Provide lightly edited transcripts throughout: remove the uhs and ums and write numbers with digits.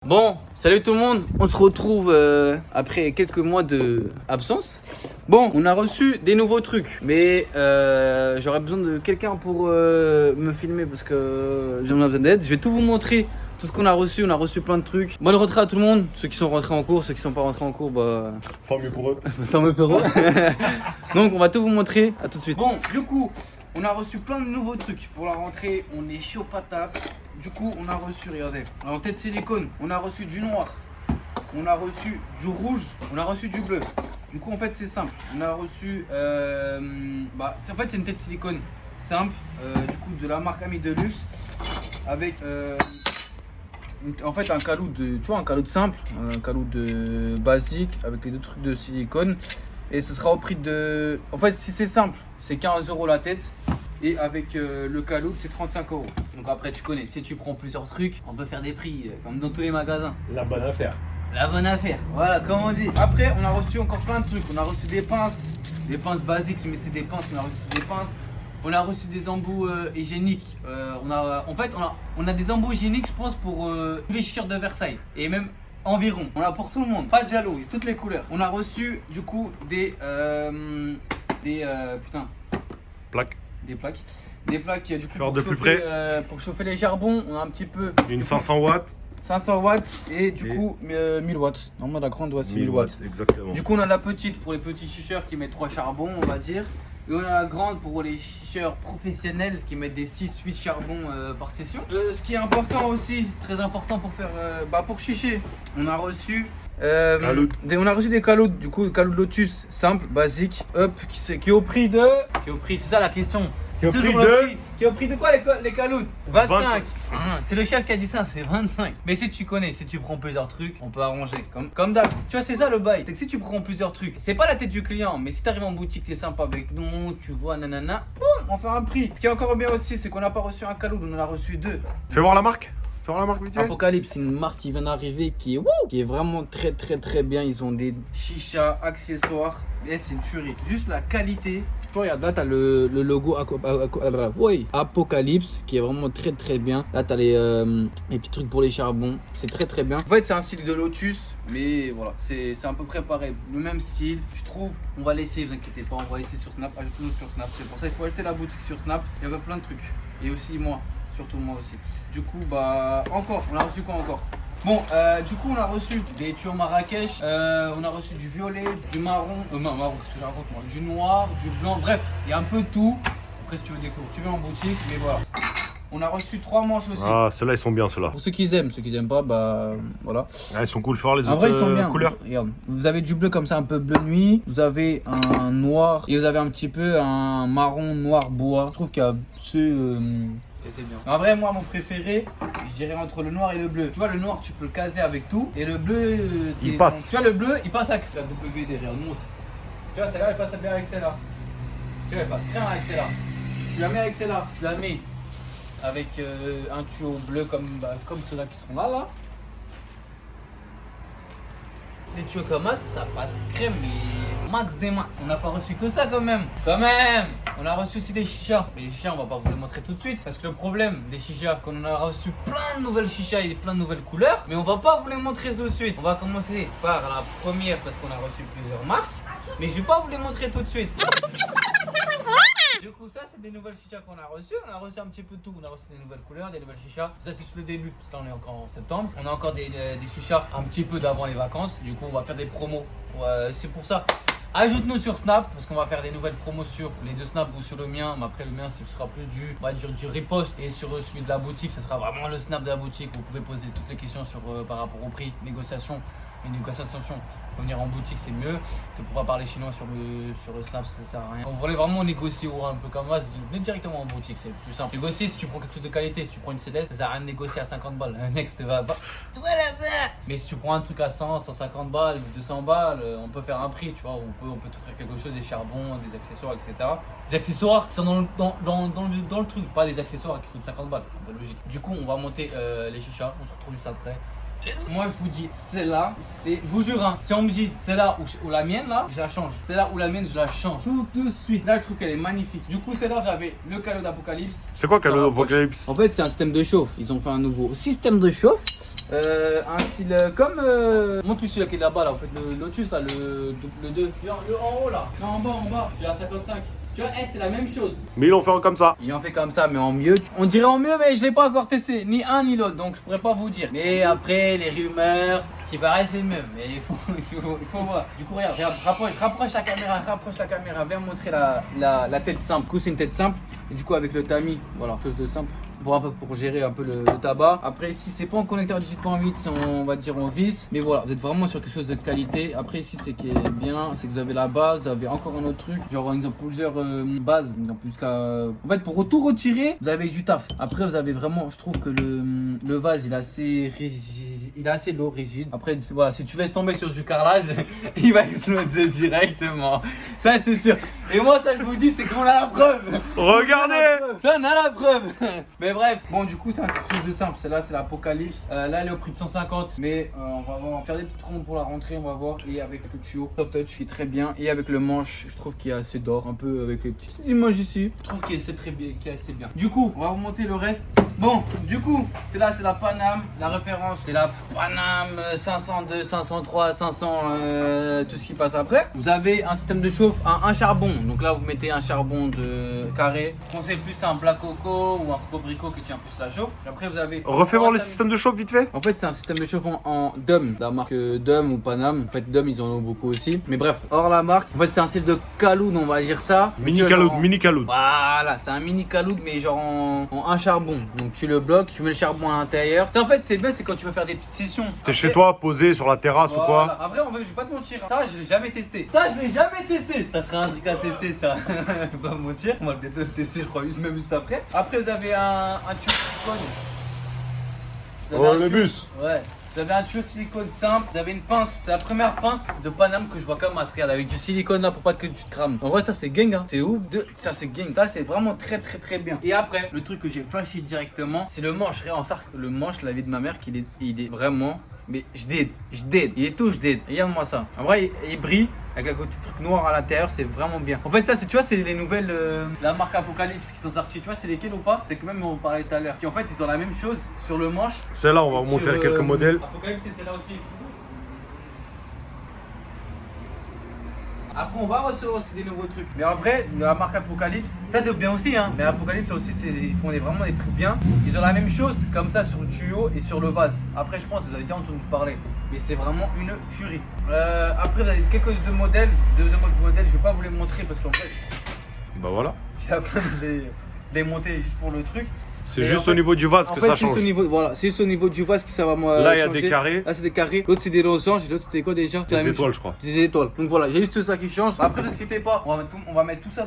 Bon, salut tout le monde, on se retrouve après quelques mois de absence. Bon, on a reçu des nouveaux trucs, mais j'aurais besoin de quelqu'un pour me filmer parce que j'en ai besoin d'aide. Je vais tout vous montrer, tout ce qu'on a reçu. On a reçu plein de trucs. Bonne rentrée à tout le monde, ceux qui sont rentrés en cours, ceux qui sont pas rentrés en cours, bah... Tant mieux pour eux. Tant mieux pour eux. Donc on va tout vous montrer, à tout de suite. Bon, du coup, on a reçu plein de nouveaux trucs pour la rentrée, on est chaud patate. Du coup, on a reçu, regardez, en tête silicone, on a reçu du noir, on a reçu du rouge, on a reçu du bleu. Du coup, en fait, c'est simple. On a reçu, en fait, c'est une tête silicone simple, du coup, de la marque Ami Deluxe, avec, en fait, un caloud de, tu vois, un caloud simple, un caloud de basique avec les deux trucs de silicone. Et ce sera au prix de, en fait, si c'est simple, c'est 15 € la tête. Et avec le caloud, c'est 35 €. Donc après, tu connais, si tu prends plusieurs trucs, on peut faire des prix comme dans tous les magasins. La bonne affaire. La bonne affaire, voilà, comme on dit. Après, on a reçu encore plein de trucs. On a reçu des pinces basiques, mais c'est des pinces. On a reçu des pinces. On a reçu des embouts hygiéniques. On a des embouts hygiéniques, je pense, pour tous les t-shirts de Versailles. Et même environ. On a pour tout le monde. Pas de jaloux, toutes les couleurs. On a reçu, du coup, des Plaque. Des plaques du coup Faire de plus près. Pour chauffer les charbons. On a un petit peu Une 500 watts. 500 watts et du coup 1000 watts. Normalement la grande doit 6000 watts. Exactement. Du coup on a la petite pour les petits chicheurs qui mettent 3 charbons, on va dire. Et on a la grande pour les chicheurs professionnels qui mettent des 6-8 charbons par session. Ce qui est important aussi, très important pour faire pour chicher, on a reçu des calouds, du coup le calou de Lotus simple, basique, hop, qui est au prix de... c'est ça la question. Qui est au prix Qui est au prix de quoi les calouds? 25. C'est le chef qui a dit ça, c'est 25. Mais si tu connais, si tu prends plusieurs trucs, on peut arranger. Comme d'hab, tu vois, c'est ça le bail. C'est que si tu prends plusieurs trucs, c'est pas la tête du client, mais si t'arrives en boutique, t'es sympa avec nous, tu vois, nanana, boum, on fait un prix. Ce qui est encore bien aussi, c'est qu'on n'a pas reçu un caloud, on en a reçu 2. Fais voir la marque. Fais voir la marque vite fait. Apocalypse, c'est une marque qui vient d'arriver qui est vraiment très bien. Ils ont des chichas, accessoires, et c'est une tuerie. Juste la qualité. Tu vois, regarde, là t'as le logo Apocalypse qui est vraiment très bien. Là t'as les petits trucs pour les charbons, c'est très bien. En fait c'est un style de Lotus, mais voilà, c'est à peu près pareil, le même style. Je trouve, on va laisser, vous inquiétez pas, on va laisser sur Snap, ajoutez-nous sur Snap. C'est pour ça il faut acheter la boutique sur Snap, il y avait plein de trucs. Et aussi moi, surtout moi aussi. Du coup on a reçu quoi encore? Bon, du coup, on a reçu des tuyaux Marrakech, on a reçu du violet, du marron, marron, qu'est-ce que je raconte moi, du noir, du blanc, bref, il y a un peu de tout. Après, si tu veux découvrir, tu vas en boutique, mais voilà. On a reçu 3 manches aussi. Ah, ceux-là, ils sont bien, ceux-là. Pour ceux qui aiment pas, bah voilà. Ah, ils sont cool, fort les en autres vrai, ils sont bien. couleurs. Regarde, vous avez du bleu comme ça, un peu bleu nuit, vous avez un noir, et vous avez un petit peu un marron noir bois. Je trouve qu'il y a c'est bien. En vrai, moi, mon préféré, je dirais entre le noir et le bleu. Tu vois, le noir, tu peux le caser avec tout. Et le bleu, il passe. Tu vois, le bleu, il passe avec la W derrière. Montre. Tu vois, celle-là, elle passe bien avec celle-là. Tu vois, elle passe très bien avec celle-là. Tu la mets avec celle-là. Tu la mets avec un tuyau bleu comme ceux-là qui sont là. Les tuyaux comme ça passe crème, mais max des max. On n'a pas reçu que ça quand même. On a reçu aussi des chichas. Mais les chichas, on va pas vous les montrer tout de suite. Parce que le problème des chichas, qu'on a reçu plein de nouvelles chichas et plein de nouvelles couleurs. Mais on va pas vous les montrer tout de suite. On va commencer par la première parce qu'on a reçu plusieurs marques. Mais je vais pas vous les montrer tout de suite. Du coup, ça, c'est des nouvelles chichas qu'on a reçues. On a reçu un petit peu de tout. On a reçu des nouvelles couleurs, des nouvelles chichas. Ça, c'est le début, parce que là, on est encore en septembre. On a encore des chichas un petit peu d'avant les vacances. Du coup, on va faire des promos. C'est pour ça. Ajoute-nous sur Snap, parce qu'on va faire des nouvelles promos sur les deux Snaps ou sur le mien. Mais après, le mien, ce sera plus du riposte. Et sur celui de la boutique, ce sera vraiment le Snap de la boutique. Vous pouvez poser toutes les questions par rapport au prix, négociation. Une négociation, venir en boutique c'est mieux que pour pas parler chinois sur le Snap, ça sert à rien. Quand vous voulez vraiment négocier ou un peu comme moi, venez directement en boutique, c'est plus simple. Négocier si tu prends quelque chose de qualité, si tu prends une CDS, ça sert à rien de négocier à 50 balles. Un Next va pas. Mais si tu prends un truc à 100, 150 balles, 200 balles, on peut faire un prix, tu vois, on peut t'offrir quelque chose, des charbons, des accessoires, etc. Des accessoires qui sont dans le truc, pas des accessoires qui coûtent 50 balles, un peu logique. Du coup, on va monter les chichas, on se retrouve juste après. Moi je vous dis, celle-là, je vous jure, hein, si on me dit celle-là ou la mienne là, je la change. Celle-là ou la mienne, je la change. Tout de suite. Là, je trouve qu'elle est magnifique. Du coup, celle-là, j'avais le calot d'Apocalypse. C'est quoi calot d'Apocalypse? En fait, c'est un système de chauffe. Ils ont fait un nouveau système de chauffe. Un style comme. Montre-lui celui-là qui est là-bas, là, en fait, le Lotus, là, le 2. Non, le en haut, là. Non, en bas. C'est la 55. Tu vois, c'est la même chose. Mais ils l'ont fait comme ça. Ils ont fait comme ça, mais en mieux. On dirait en mieux, mais je l'ai pas encore testé. Ni un ni l'autre, donc je pourrais pas vous dire. Mais après, les rumeurs, ce qui paraît, c'est le même. Mais il faut voir. Du coup, regarde, rapproche la caméra. Viens montrer la tête simple. Du coup, c'est une tête simple. Et du coup, avec le tamis, voilà, chose de simple. Pour gérer un peu le tabac. Après ici c'est pas en connecteur 18.8, c'est on va dire en vis. Mais voilà, vous êtes vraiment sur quelque chose de qualité. Après ici c'est qui est bien, c'est que vous avez la base, vous avez encore un autre truc. Genre ils ont plusieurs bases. Ils ont plus qu'à. En fait pour tout retirer, vous avez du taf. Après vous avez vraiment, je trouve que le vase il est assez rigide, il est assez lourd, rigide. Après voilà, si tu laisses tomber sur du carrelage, il va exploser directement. Ça c'est sûr. Et moi ça je vous dis c'est qu'on a la preuve. Regardez. Ça on a la preuve. Mais bref, bon du coup c'est quelque chose de simple, celle-là c'est l'Apocalypse, là elle est au prix de 150 mais on va faire des petites rondes pour la rentrée, on va voir, et avec le tuyau Top Touch qui est très bien, et avec le manche je trouve qu'il y a assez d'or, un peu avec les petites images ici, je trouve qu'il est très bien, qu'il est assez bien. Du coup on va remonter le reste. Bon du coup c'est là c'est la Paname, la référence c'est la Paname 502, 503, 500 tout ce qui passe après. Vous avez un système de chauffe, un charbon, donc là vous mettez un charbon de carré, conseille plus un Black Coco ou un Cobrico qui tient plus la chauffe. Et après vous avez. Refais-moi le système de chauffe vite fait. En fait c'est un système de chauffe en Dum, la marque Dum ou Paname. En fait Dum ils en ont beaucoup aussi. Mais bref, hors la marque. En fait c'est un style de Kaloud on va dire ça. Mini Kaloud. Voilà, c'est un mini Kaloud mais genre en un charbon. Donc tu le bloques, tu mets le charbon à l'intérieur. Ça en fait c'est bien, c'est quand tu veux faire des petites sessions. T'es chez toi posé sur la terrasse ou quoi? Après en fait je vais pas te mentir. Ça je l'ai jamais testé. Ça serait un truc à tester ça. Je vais pas me mentir. On va le tester je crois même juste après. Après vous avez un tuyau silicone. Oh le bus. Ouais. Vous avez un tuyau silicone simple, vous avez une pince, c'est la première pince de Paname que je vois comme masque, regarde avec du silicone là pour pas que tu te crames. En vrai ça c'est gang hein, c'est ouf, ça c'est gang, là c'est vraiment très bien. Et après, le truc que j'ai flashé directement, c'est le manche, regarde le manche, la vie de ma mère, il est vraiment, mais je dead, il est tout je dead, regarde-moi ça. En vrai il brille, avec un côté truc noir à l'intérieur, c'est vraiment bien. En fait ça c'est, tu vois, c'est les nouvelles, la marque Apocalypse qui sont sorties, tu vois c'est lesquelles ou pas? C'est que même on parlait tout à l'heure, qui en fait ils ont la même chose sur le manche. Celle-là on va vous montrer quelques modèles. Apocalypse c'est celle-là aussi. Après on va recevoir aussi des nouveaux trucs. Mais en vrai, la marque Apocalypse, ça c'est bien aussi hein. Mais Apocalypse aussi, ils font vraiment des trucs bien. Ils ont la même chose comme ça sur le tuyau et sur le vase. Après je pense que vous avez déjà entendu parler. Mais c'est vraiment une tuerie. Après vous avez quelques deux modèles. Deuxième modèle, je vais pas vous les montrer parce qu'en fait, Bah voilà. j'ai la flemme de les monter juste pour le truc. C'est juste au niveau du vase que ça change. Voilà, c'est juste au niveau du vase que ça va moi. Là il y a des carrés. Là c'est des carrés, l'autre c'est des losanges et l'autre c'était quoi déjà? Des étoiles je crois. Des étoiles. Donc voilà, il y a juste ça qui change. Après ne vous inquiétez pas, on va mettre tout ça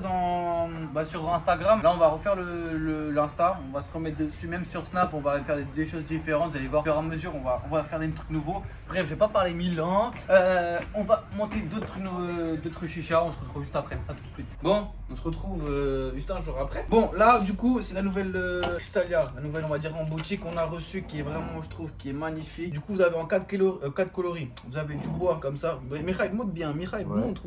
sur Instagram. Là on va refaire l'Insta, on va se remettre dessus, même sur Snap, on va faire des choses différentes. Vous allez voir, au fur et à mesure, on va faire des trucs nouveaux. Bref, je vais pas parler 1000 ans. On va monter d'autres chichas, on se retrouve juste après. À tout de suite. Bon, on se retrouve juste un jour après. Bon, là du coup, c'est la nouvelle Crystalia, la nouvelle on va dire en boutique qu'on a reçue, qui est vraiment, je trouve, qui est magnifique. Du coup vous avez en 4 coloris, vous avez du bois comme ça. Mikhail montre bien, Mikhail montre.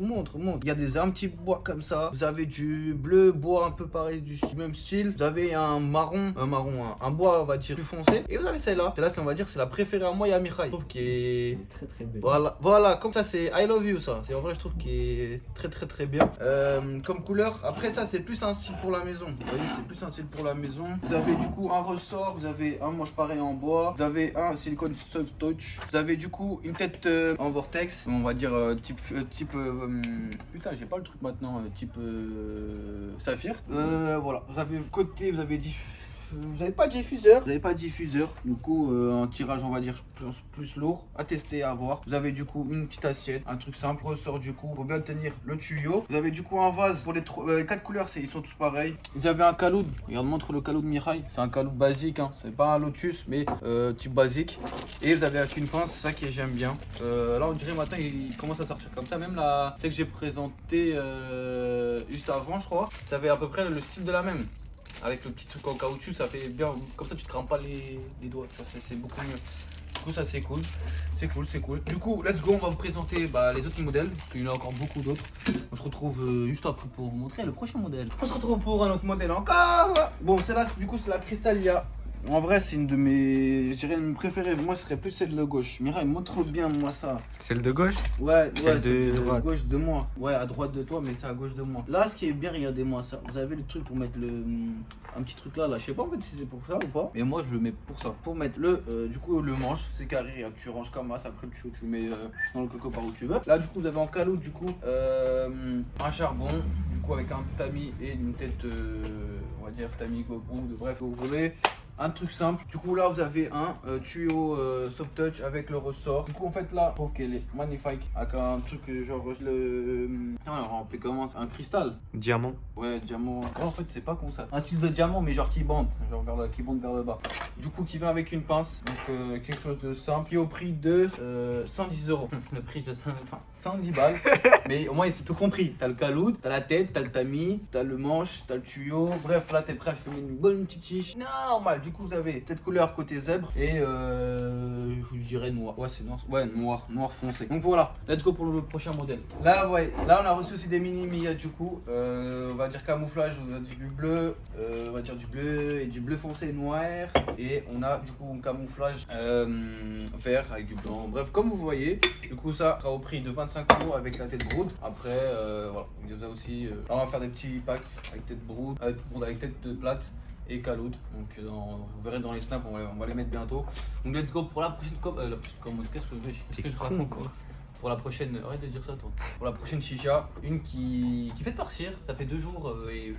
Il y a un petit bois comme ça, vous avez du bleu bois un peu pareil, du même style. Vous avez un bois on va dire plus foncé, et vous avez celle-là, on va dire c'est la préférée à moi et à Mikhail. Je trouve qui est très belle. Voilà, comme ça c'est I love you, ça c'est en vrai je trouve qui est très bien comme couleur. Après ça c'est plus un style pour la maison, vous voyez, c'est plus un style pour la maison. Vous avez du coup un ressort, vous avez un manche pareil en bois, vous avez un silicone soft touch, vous avez du coup une tête en vortex, on va dire type putain j'ai pas le truc maintenant, type saphir. Voilà, vous avez côté, vous avez pas de diffuseur, du coup un tirage on va dire plus lourd à tester, à voir. Vous avez du coup une petite assiette, un truc simple, ressort du coup pour bien tenir le tuyau. Vous avez du coup un vase pour les 4 couleurs, ils sont tous pareils. Vous avez un Kaloud, regarde, montre le Kaloud Mirai, c'est un Kaloud basique hein. C'est pas un Lotus mais type basique. Et vous avez avec une pince, c'est ça que j'aime bien. Là on dirait maintenant il commence à sortir comme ça, même là celle que j'ai présenté juste avant je crois, ça avait à peu près le style de la même. Avec le petit truc en caoutchouc, ça fait bien, comme ça tu te crames pas les doigts, tu vois, c'est beaucoup mieux. Du coup ça c'est cool, c'est cool. Du coup let's go, on va vous présenter les autres modèles, parce qu'il y en a encore beaucoup d'autres. On se retrouve juste après pour vous montrer le prochain modèle. On se retrouve pour un autre modèle encore. Bon celle-là du coup c'est la Crystalia En vrai, c'est une de mes. Je dirais une préférée. Moi, ce serait plus celle de gauche. Mireille, montre bien, moi, ça. Celle de gauche? Ouais, Celle de c'est droite. gauche de moi. Ouais, à droite de toi, mais c'est à gauche de moi. Là, ce qui est bien, regardez-moi ça. Vous avez le truc pour mettre un petit truc là. Je sais pas en fait si c'est pour ça ou pas. Mais moi, je le mets pour ça. Pour mettre du coup, le manche. C'est carré. Regarde, tu ranges comme ça. Après, tu le mets dans le coco par où tu veux. Là, du coup, vous avez en caloute, du coup, un charbon. Du coup, avec un tamis et une tête, on va dire tamis, GoPro, bref, vous voulez. Un truc simple, du coup là vous avez un tuyau soft touch avec le ressort. Du coup en fait là, je trouve qu'elle est magnifique. Avec un truc genre on appelle comment ça? Un cristal. Diamant. Ouais, diamant. Oh, en fait c'est pas comme ça. Un style de diamant mais genre qui bande, genre qui bande vers le bas. Du coup qui vient avec une pince, donc quelque chose de simple. Qui au prix de 110 euros. Le prix je sais même pas. 110 balles. Mais au moins c'est tout compris. T'as le caloute, t'as la tête, t'as le tamis, t'as le manche, t'as le tuyau. Bref là t'es prêt à fumer une bonne petite chiche. Normal. Du coup vous avez cette couleur côté zèbre et je dirais noir. Ouais c'est noir. Ouais noir foncé. Donc voilà, let's go pour le prochain modèle. Là ouais, là on a reçu aussi des mini Mia du coup. On va dire camouflage, on va dire du bleu, on va dire du bleu et du bleu foncé noir. Et on a du coup un camouflage vert avec du blanc. Bref comme vous voyez, du coup ça sera au prix de 25 € avec la tête brood. Après voilà, il y a aussi. Là on va faire des petits packs avec tête brood, avec tête plate et caloute. Donc vous verrez dans les snaps, on va les mettre bientôt. Donc let's go pour la prochaine commande. Qu'est-ce que je raconte quoi? Pour la prochaine, arrête de dire ça toi. Pour la prochaine chicha, une qui fait de partir, ça fait 2 jours et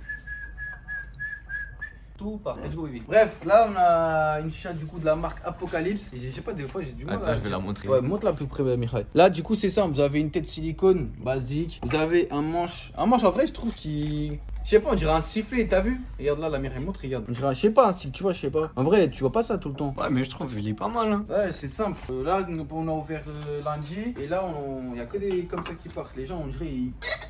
tout part. Let's go baby. Bref, là on a une chicha du coup de la marque Apocalypse. Et je sais pas, des fois j'ai du mal. Attends, je vais la montrer. Ouais, montre la plus près, Michael. Là du coup c'est simple, vous avez une tête silicone basique. Vous avez un manche en vrai je trouve qui. Je sais pas, on dirait un sifflet, t'as vu? Regarde là, la Mireille montre, regarde. On dirait, je sais pas, un style, tu vois, je sais pas. En vrai, tu vois pas ça tout le temps. Ouais, mais je trouve qu'il est pas mal. Hein. Ouais, c'est simple. Là, on a ouvert lundi. Et là, il y a que des comme ça qui partent. Les gens, on dirait,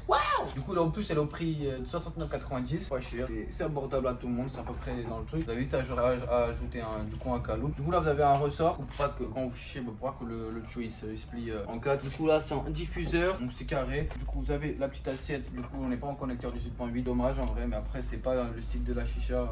waouh! Du coup, là, en plus, elle est au prix de 69,90. Pas cher. C'est abordable à tout le monde, c'est à peu près dans le truc. Vous avez juste à ajouter un caloute. Du coup, là, vous avez un ressort pour pas que quand vous fichez, pour pas que le tuyau il se plie en 4. Du coup, là, c'est un diffuseur. Donc, c'est carré. Du coup, vous avez la petite assiette. Du coup, on n'est pas en connecteur 18.8. Dommage en vrai, mais après c'est pas le style de la chicha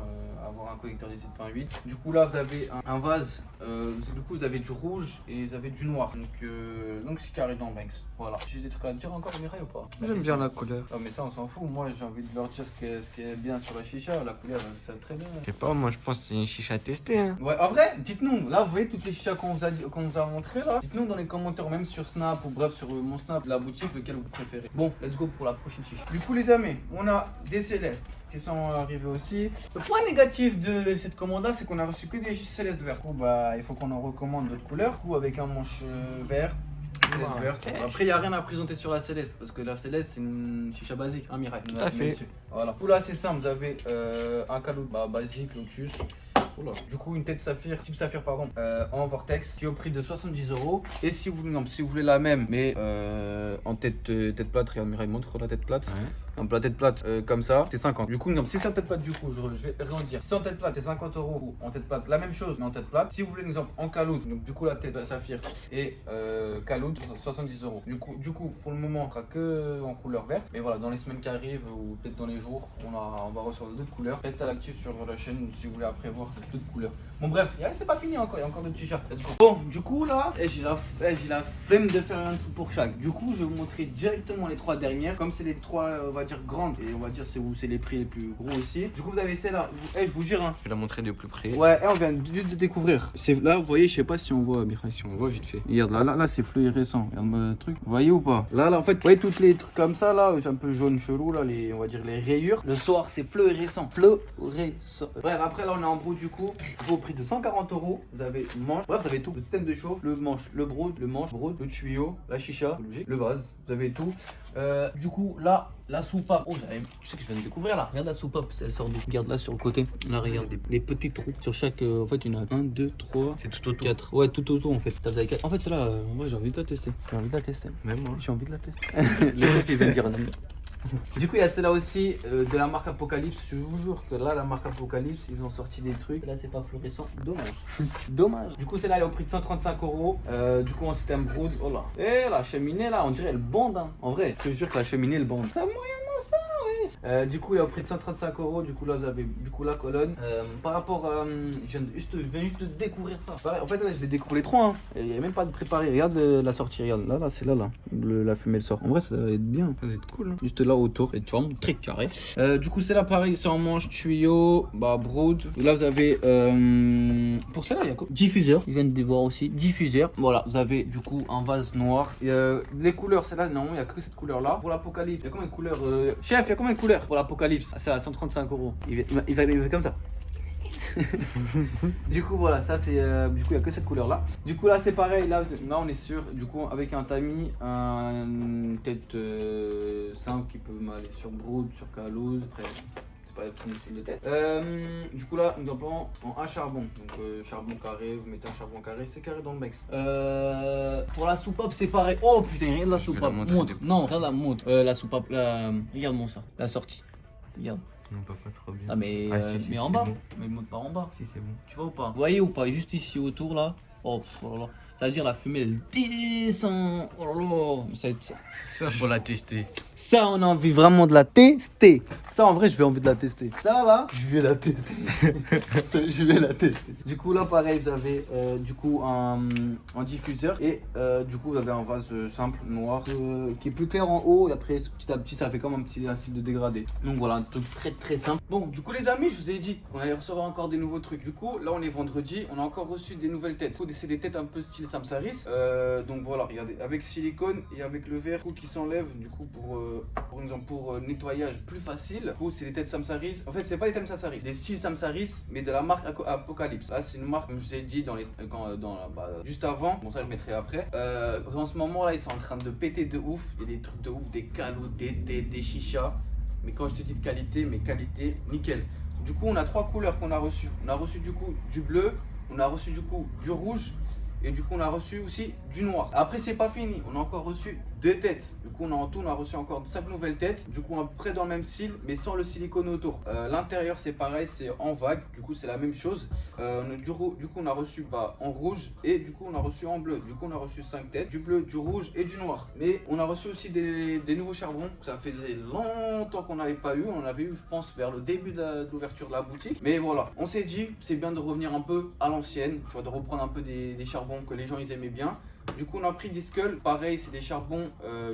avoir un connecteur 17.8. Du coup là vous avez un vase, du coup vous avez du rouge et vous avez du noir, donc c'est carré dans Banks. Voilà. J'ai des trucs à dire encore Mireille ou pas? J'aime bien la couleur. Non mais ça on s'en fout, moi j'ai envie de leur dire ce qui est bien sur la chicha, la couleur ça très bien. Je sais pas, moi je pense que c'est une chicha à tester. Hein. Ouais, en vrai, dites-nous, là vous voyez toutes les chichas qu'on vous a montré là. Dites-nous dans les commentaires, même sur Snap ou bref sur mon Snap, la boutique, lequel vous préférez. Bon, let's go pour la prochaine chicha. Du coup les amis, on a des célestes qui sont arrivés aussi. Le point négatif de cette commande là, c'est qu'on a reçu que des célestes verts. Du coup, il faut qu'on en recommande d'autres couleurs. Du coup, avec un manche vert. Céleste vert. Okay. Après, il n'y a rien à présenter sur la céleste parce que la céleste c'est une chicha basique, un Mireille. Tout à fait. Voilà. Du coup, là, c'est simple. Vous avez un caloute basique, Lotus. Oula. Du coup, une tête saphir, type saphir, pardon, en vortex qui est au prix de 70 €. Et si vous voulez la même, mais en tête plate, regarde, Mireille montre la tête plate. Ouais. Donc la tête plate comme ça, c'est 50. Du coup, si c'est en tête plate, du coup, je vais redire. Si en tête plate, c'est 50 € ou en tête plate, la même chose, mais en tête plate. Si vous voulez, exemple, en caloute, donc du coup, la tête saphir et caloute, 70 €. Du coup, pour le moment, on sera que en couleur verte. Mais voilà, dans les semaines qui arrivent ou peut-être dans les jours, on va recevoir d'autres couleurs. Restez à l'actif sur la chaîne si vous voulez après voir d'autres couleurs. Bon, bref, c'est pas fini encore, il y a encore d'autres chichas. Bon, du coup, là, j'ai la flemme de faire un truc pour chaque. Du coup, je vais vous montrer directement les 3 dernières. Comme c'est les 3, on va dire, grandes, et on va dire c'est les prix les plus gros aussi. Du coup, vous avez celle-là. Je vous jure, hein. Je vais la montrer de plus près. Ouais, on vient juste de découvrir. Là, vous voyez, je sais pas si on voit, Mireille. Si on voit vite fait. Regarde, là c'est fluorescent. Regarde le truc. Vous voyez ou pas? Là, en fait, vous voyez tous les trucs comme ça, là, c'est un peu jaune chelou, là, on va dire les rayures. Le soir, c'est fluorescent. Bref, après, là, on est en brou, du coup, au prix de 140 €. Vous avez le manche. Bref, vous avez tout. Le système de chauffe, le manche, le brood, le manche, brood, le tuyau, la chicha, le vase. Vous avez tout. Du coup, là, la soupape. Oh, tu sais que je viens de découvrir là. Regarde la soupape, elle sort d'où? Regarde là sur le côté. Là, regarde les petits trous. Sur chaque. En fait, il y en a 1, 2, 3. C'est tout autour. 4. Ouais, tout autour en fait. T'as 4. En fait, c'est là. Moi, j'ai envie de la tester. Même moi. J'ai envie de la tester. Le chef, il vient de dire non. Du coup, il y a celle-là aussi de la marque Apocalypse. Je vous jure que là, la marque Apocalypse, ils ont sorti des trucs. Là, c'est pas fluorescent. Dommage. Dommage. Du coup, celle-là, elle est au prix de 135 €. Du coup, en système brood. Oh là. Et la cheminée, là, on dirait elle bande. Hein. En vrai, je te jure que la cheminée, elle bande. Ça, moyennement ça, ouais. Du coup, il est au prix de 135 €. Du coup, là, vous avez du coup la colonne. Par rapport à. Je viens juste de découvrir ça. Pareil, en fait, là, je l'ai découvert les trois. Hein. Il n'y a même pas de préparé. Regarde la sortie. Regarde. Là, c'est là. La fumée, elle sort. En vrai, ça va être bien. Ça va être cool. Hein. Juste là autour. Et tu vois, très carré. Du coup, c'est là pareil. C'est en manche, tuyau, brood. Là, vous avez. Pour celle-là, il y a quoi? Diffuseur. Je viens de voir aussi. Diffuseur. Voilà, vous avez du coup un vase noir. Et, les couleurs, celle-là, non, il n'y a que cette couleur-là. Pour l'Apocalypse, il y a combien de couleurs Chef, il y a combien de couleurs pour l'Apocalypse? C'est à 135 €. Il va comme ça. Du coup, voilà, ça c'est. Du coup, il n'y a que cette couleur-là. Du coup, là, c'est pareil. Là, on est sûr. Du coup, avec un tamis, une tête simple qui peut aller sur brood, sur calouse. Après, pas tous les styles de tête. Du coup là, nous avons en un charbon. Donc charbon carré, vous mettez un charbon carré, c'est carré dans le max. Pour la soupape, c'est pareil. Oh putain, regarde la soupape. Montre. Non, regarde la montre. La soupape, regarde-moi ça. La sortie. Regarde. Non, pas trop bien. Ah mais, si, mais en c'est bas. bon. Mais monte pas en bas. Si, c'est bon. Tu vois ou pas? Vous voyez ou pas? Juste ici autour là. Oh là là. Ça veut dire la fumée elle descend. Oh là là. Ça va être ça. Ça, faut la tester. Ça, on a envie vraiment de la tester. Ça, en vrai, je vais envie de la tester. Ça, là, je vais la tester. Ça, je vais la tester. Du coup, là, pareil, vous avez du coup un diffuseur et du coup, vous avez un vase simple noir qui est plus clair en haut et après, petit à petit, ça fait comme un style de dégradé. Donc voilà, un truc très très simple. Bon, du coup, les amis, je vous ai dit qu'on allait recevoir encore des nouveaux trucs. Du coup, là, on est vendredi, on a encore reçu des nouvelles têtes. C'est des têtes un peu style Samsaris. Donc voilà, regardez, avec silicone et avec le verre qui s'enlève du coup pour nettoyage plus facile. Du coup, c'est des têtes Samsaris. En fait, c'est pas des têtes Samsaris, des styles Samsaris, mais de la marque Apocalypse. Là, c'est une marque, comme je vous ai dit juste avant. Bon, ça, je mettrai après. En ce moment là, ils sont en train de péter de ouf. Il y a des trucs de ouf, des calots, des têtes, des chichas. Mais quand je te dis de qualité, mais qualité nickel. Du coup, on a trois couleurs qu'on a reçues. On a reçu du coup du bleu, on a reçu du coup du rouge. Et du coup on a reçu aussi du noir. Après c'est pas fini, on a encore reçu 2 têtes. Du coup on a reçu encore 5 nouvelles têtes. Du coup à peu près dans le même style mais sans le silicone autour. L'intérieur c'est pareil, c'est en vague. Du coup c'est la même chose. Du coup on a reçu en rouge et du coup on a reçu en bleu. Du coup on a reçu 5 têtes, du bleu, du rouge et du noir. Mais on a reçu aussi des nouveaux charbons. Ça faisait longtemps qu'on n'avait pas eu. On avait eu je pense vers le début de l'ouverture de la boutique. Mais voilà, on s'est dit c'est bien de revenir un peu à l'ancienne. Tu vois, de reprendre un peu des charbons que les gens ils aimaient bien. Du coup on a pris des skulls, pareil c'est des charbons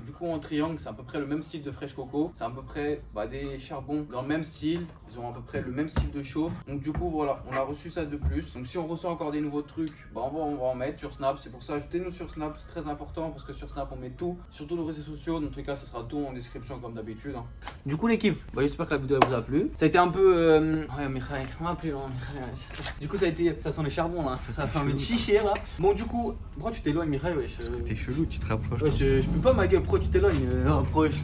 du coup en triangle, c'est à peu près le même style de Fresh Coco. C'est à peu près des charbons dans le même style, ils ont à peu près le même style de chauffe. Donc du coup voilà, on a reçu ça de plus. Donc si on reçoit encore des nouveaux trucs, on va en mettre sur Snap. C'est pour ça, ajoutez-nous sur Snap, c'est très important parce que sur Snap on met tout, sur tous nos réseaux sociaux. Dans tous les cas ça sera tout en description comme d'habitude. Du coup l'équipe, j'espère que la vidéo elle vous a plu. Ça a été un peu ouais Mikhail, comment plus long. Du coup ça sent les charbons là, ça a fait envie de chicher là. Bon du coup, pourquoi tu t'éloignes Mikhail? T'es chelou, tu te rapproches. Ouais, je peux pas ma gueule, pourquoi tu t'éloignes? Rapproche.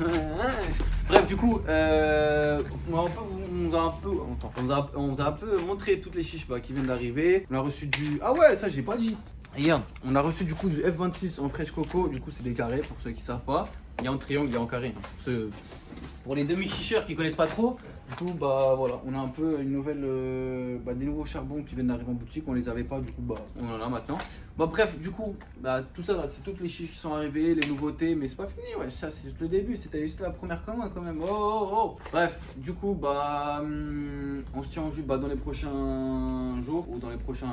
Bref, du coup, on vous a un peu montré toutes les chiches qui viennent d'arriver. On a reçu du. Ah ouais, ça j'ai pas dit. Regarde, on a reçu du coup du F26 en Fresh Coco. Du coup, c'est des carrés pour ceux qui savent pas. Il y a en triangle, il y a en carré. Pour les demi-chicheurs qui connaissent pas trop. Du coup, voilà, on a un peu une nouvelle, des nouveaux charbons qui viennent d'arriver en boutique. On les avait pas, du coup, on en a maintenant. Bref, du coup, tout ça là, c'est toutes les chiches qui sont arrivées, les nouveautés, mais c'est pas fini, ouais, ça c'est juste le début, c'était juste la première commande quand même. Oh. Bref, du coup, on se tient au jus dans les prochains jours ou dans les prochains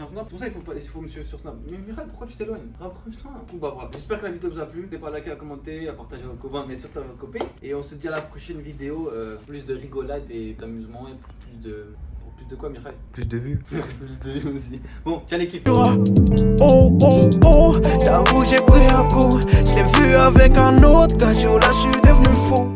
snaps. Pour ça, il faut me suivre sur Snap. Mais Miral, pourquoi tu t'éloignes? Rapproche-toi. Du coup, voilà, j'espère que la vidéo vous a plu. N'hésitez pas à liker, à commenter, à partager vos copains, mais surtout à vos copines. Et on se dit à la prochaine vidéo, plus de rigolade et d'amusement et plus de quoi, Michael? Plus de vues. Plus de vues aussi. Bon, tiens l'équipe. Oh, j'avoue j'ai pris un coup. Je l'ai vu avec un autre gars, là je suis devenu fou.